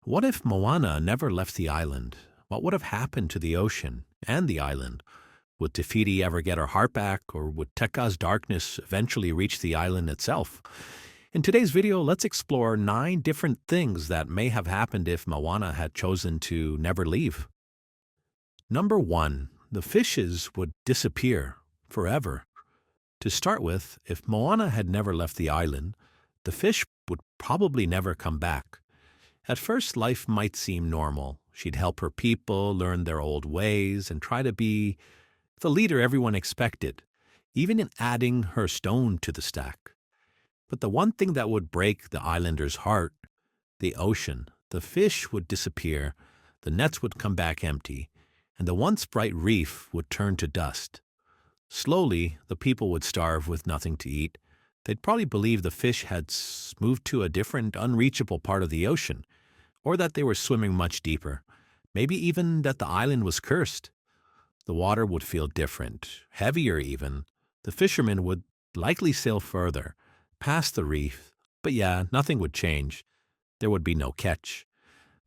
What if Moana never left the island? What would have happened to the ocean and the island? Would Te Fiti ever get her heart back, or would Teka's darkness eventually reach the island itself? In today's video, let's explore 9 different things that may have happened if Moana had chosen to never leave. Number 1. The fishes would disappear forever. To start with, if Moana had never left the island, the fish would probably never come back. At first, life might seem normal. She'd help her people learn their old ways and try to be the leader everyone expected, even in adding her stone to the stack. But the one thing that would break the islander's heart, the ocean, the fish would disappear, the nets would come back empty, and the once bright reef would turn to dust. Slowly, the people would starve with nothing to eat. They'd probably believe the fish had moved to a different, unreachable part of the ocean, or that they were swimming much deeper, maybe even that the island was cursed. The water would feel different, heavier even. The fishermen would likely sail further, past the reef, but yeah, nothing would change. There would be no catch.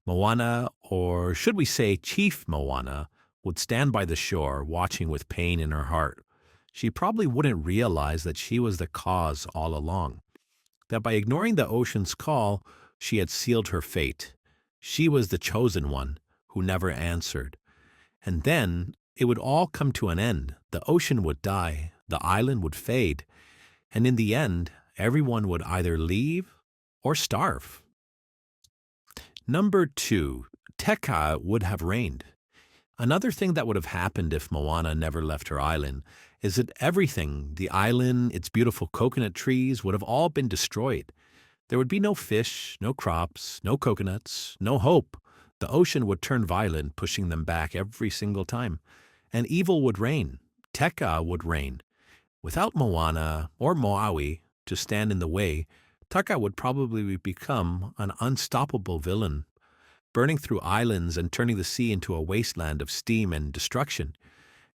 Moana, or should we say Chief Moana, would stand by the shore, watching with pain in her heart. She probably wouldn't realize that she was the cause all along, that by ignoring the ocean's call, she had sealed her fate. She was the chosen one who never answered. And then it would all come to an end. The ocean would die, the island would fade, and in the end, everyone would either leave or starve. Number 2. Teka would have reigned. Another thing that would have happened if Moana never left her island is that everything, the island, its beautiful coconut trees, would have all been destroyed. There would be no fish, no crops, no coconuts, no hope. The ocean would turn violent, pushing them back every single time. And evil would reign. Teka would reign. Without Moana or Moawi to stand in the way, Teka would probably become an unstoppable villain, burning through islands and turning the sea into a wasteland of steam and destruction.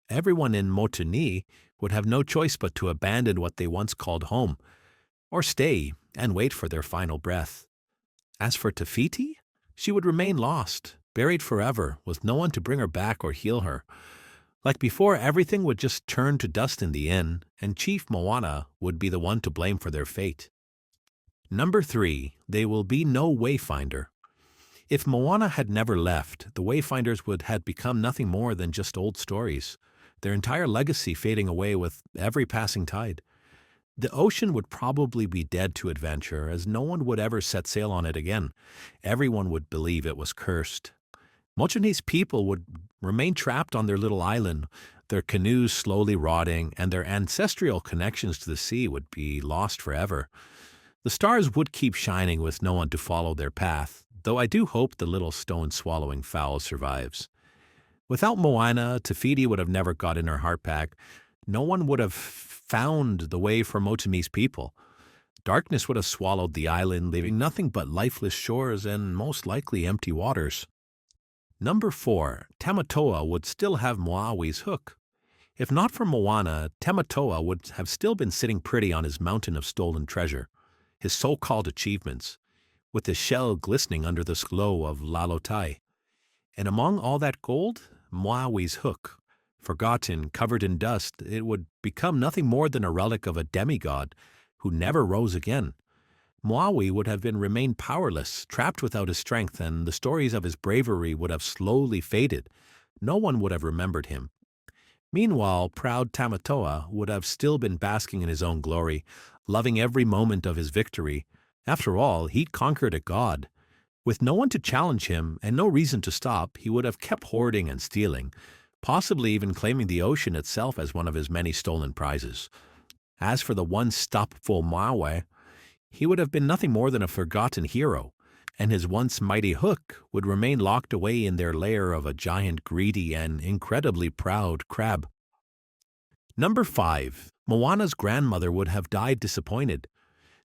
Everyone in Motunui would have no choice but to abandon what they once called home, or stay and wait for their final breath. As for Te Fiti, she would remain lost, buried forever, with no one to bring her back or heal her. Like before, everything would just turn to dust in the end, and Chief Moana would be the one to blame for their fate. Number 3. There will be no wayfinder. If Moana had never left, the wayfinders would have become nothing more than just old stories, their entire legacy fading away with every passing tide. The ocean would probably be dead to adventure, as no one would ever set sail on it again. Everyone would believe it was cursed. Motunui's people would remain trapped on their little island, their canoes slowly rotting, and their ancestral connections to the sea would be lost forever. The stars would keep shining with no one to follow their path, though I do hope the little stone-swallowing fowl survives. Without Moana, Te Fiti would have never gotten her heart back. No one would have found the way for Motunui's people. Darkness would have swallowed the island, leaving nothing but lifeless shores and most likely empty waters. Number 4. Tamatoa would still have Moawi's hook. If not for Moana, Tamatoa would have still been sitting pretty on his mountain of stolen treasure, his so-called achievements, with his shell glistening under the glow of Lalotai. And among all that gold, Moawi's hook. Forgotten, covered in dust, it would become nothing more than a relic of a demigod who never rose again. Moawi would have remained powerless, trapped without his strength, and the stories of his bravery would have slowly faded. No one would have remembered him. Meanwhile, proud Tamatoa would have still been basking in his own glory, loving every moment of his victory. After all, he'd conquered a god. With no one to challenge him and no reason to stop, he would have kept hoarding and stealing, possibly even claiming the ocean itself as one of his many stolen prizes. As for the once-stopful Maui, he would have been nothing more than a forgotten hero, and his once mighty hook would remain locked away in their lair of a giant, greedy, and incredibly proud crab. Number 5. Moana's grandmother would have died disappointed.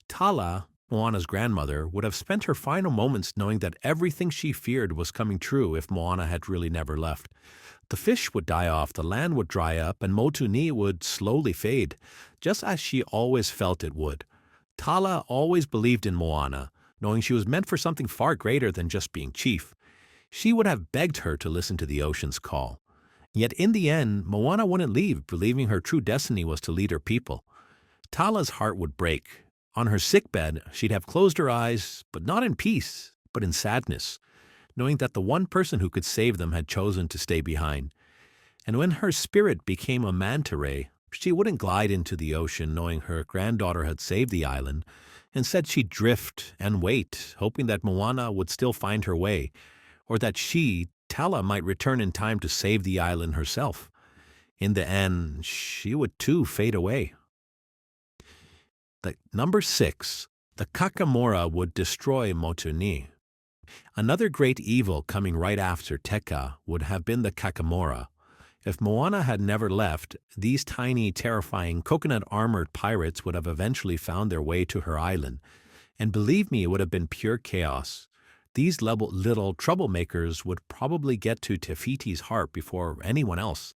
Tala, Moana's grandmother, would have spent her final moments knowing that everything she feared was coming true if Moana had really never left. The fish would die off, the land would dry up, and Motunui would slowly fade, just as she always felt it would. Tala always believed in Moana, knowing she was meant for something far greater than just being chief. She would have begged her to listen to the ocean's call. Yet in the end, Moana wouldn't leave, believing her true destiny was to lead her people. Tala's heart would break. On her sickbed, she'd have closed her eyes, but not in peace, but in sadness, knowing that the one person who could save them had chosen to stay behind. And when her spirit became a manta ray, she wouldn't glide into the ocean knowing her granddaughter had saved the island. Instead, she'd drift and wait, hoping that Moana would still find her way, or that she, Tala, might return in time to save the island herself. In the end, she would too fade away. Number 6. The Kakamora would destroy Motunui. Another great evil coming right after Teka would have been the Kakamora. If Moana had never left, these tiny, terrifying, coconut-armored pirates would have eventually found their way to her island. And believe me, it would have been pure chaos. These little troublemakers would probably get to Te Fiti's heart before anyone else.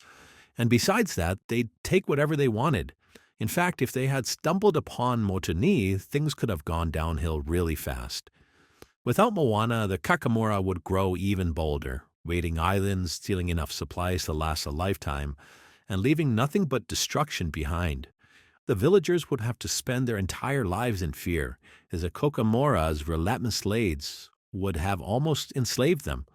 And besides that, they'd take whatever they wanted. In fact, if they had stumbled upon Motunui, things could have gone downhill really fast. Without Moana, the Kakamora would grow even bolder, raiding islands, stealing enough supplies to last a lifetime, and leaving nothing but destruction behind. The villagers would have to spend their entire lives in fear, as the Kakamora's relentless raids would have almost enslaved them.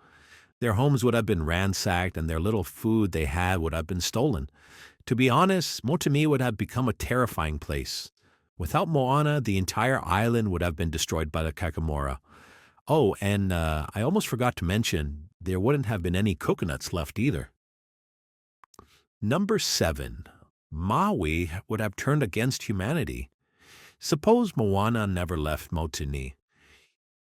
Their homes would have been ransacked, and their little food they had would have been stolen. To be honest, Motunui would have become a terrifying place. Without Moana, the entire island would have been destroyed by the Kakamora. Oh, and I almost forgot to mention, there wouldn't have been any coconuts left either. Number 7. Maui would have turned against humanity. Suppose Moana never left Motunui.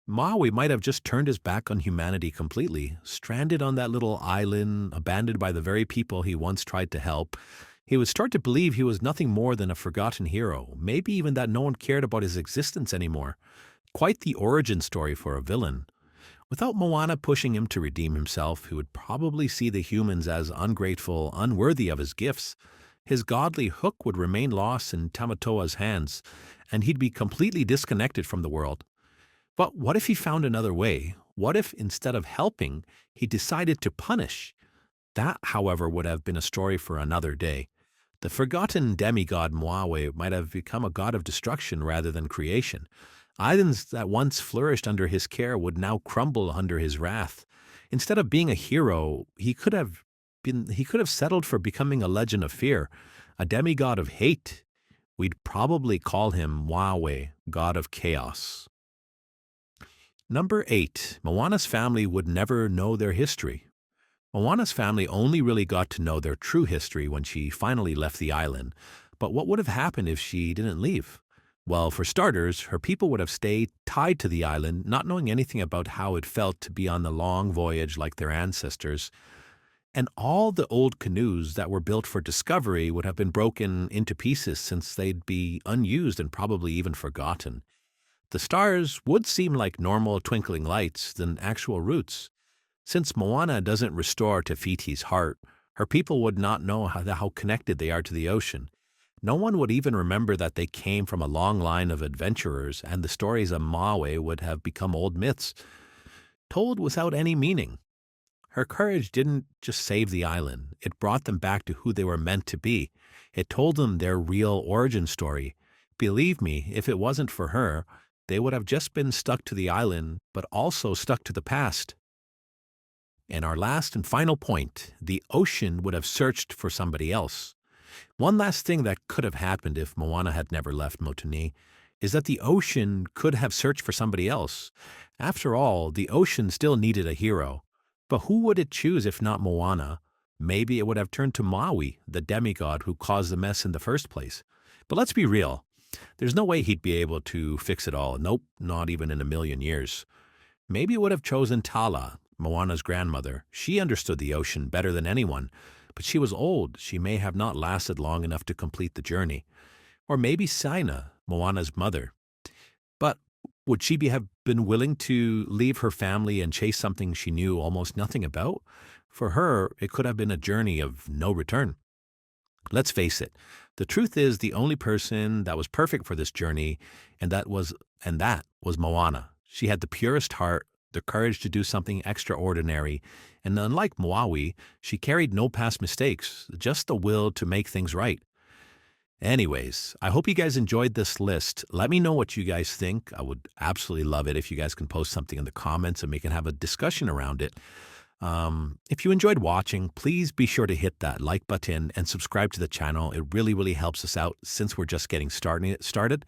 Maui might have just turned his back on humanity completely, stranded on that little island, abandoned by the very people he once tried to help. He would start to believe he was nothing more than a forgotten hero, maybe even that no one cared about his existence anymore. Quite the origin story for a villain. Without Moana pushing him to redeem himself, he would probably see the humans as ungrateful, unworthy of his gifts. His godly hook would remain lost in Tamatoa's hands, and he'd be completely disconnected from the world. But what if he found another way? What if, instead of helping, he decided to punish? That, however, would have been a story for another day. The forgotten demigod Moawe might have become a god of destruction rather than creation. Islands that once flourished under his care would now crumble under his wrath. Instead of being a hero, he could have settled for becoming a legend of fear, a demigod of hate. We'd probably call him Moawe, god of chaos. Number 8. Moana's family would never know their history. Moana's family only really got to know their true history when she finally left the island. But what would have happened if she didn't leave? Well, for starters, her people would have stayed tied to the island, not knowing anything about how it felt to be on the long voyage like their ancestors. And all the old canoes that were built for discovery would have been broken into pieces since they'd be unused and probably even forgotten. The stars would seem like normal twinkling lights than actual roots. Since Moana doesn't restore Te Fiti's heart, her people would not know how connected they are to the ocean. No one would even remember that they came from a long line of adventurers, and the stories of Maui would have become old myths, told without any meaning. Her courage didn't just save the island, it brought them back to who they were meant to be. It told them their real origin story. Believe me, if it wasn't for her, they would have just been stuck to the island, but also stuck to the past. And our last and final point, the ocean would have searched for somebody else. One last thing that could have happened if Moana had never left Motunui is that the ocean could have searched for somebody else. After all, the ocean still needed a hero. But who would it choose if not Moana? Maybe it would have turned to Maui, the demigod who caused the mess in the first place. But let's be real. There's no way he'd be able to fix it all. Nope, not even in a million years. Maybe it would have chosen Tala, Moana's grandmother. She understood the ocean better than anyone, but she was old. She may have not lasted long enough to complete the journey. Or maybe Saina, Moana's mother. But would she have been willing to leave her family and chase something she knew almost nothing about? For her, it could have been a journey of no return. Let's face it, the truth is the only person that was perfect for this journey, and that was Moana. She had the purest heart, the courage to do something extraordinary, and unlike Moawi, she carried no past mistakes, just the will to make things right. Anyways, I hope you guys enjoyed this list. Let me know what you guys think. I would absolutely love it if you guys can post something in the comments and we can have a discussion around it. If you enjoyed watching, please be sure to hit that like button and subscribe to the channel. It really, really helps us out since we're just getting started.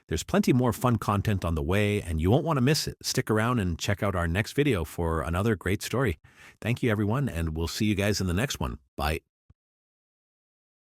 There's plenty more fun content on the way, and you won't want to miss it. Stick around and check out our next video for another great story. Thank you, everyone, and we'll see you guys in the next one. Bye.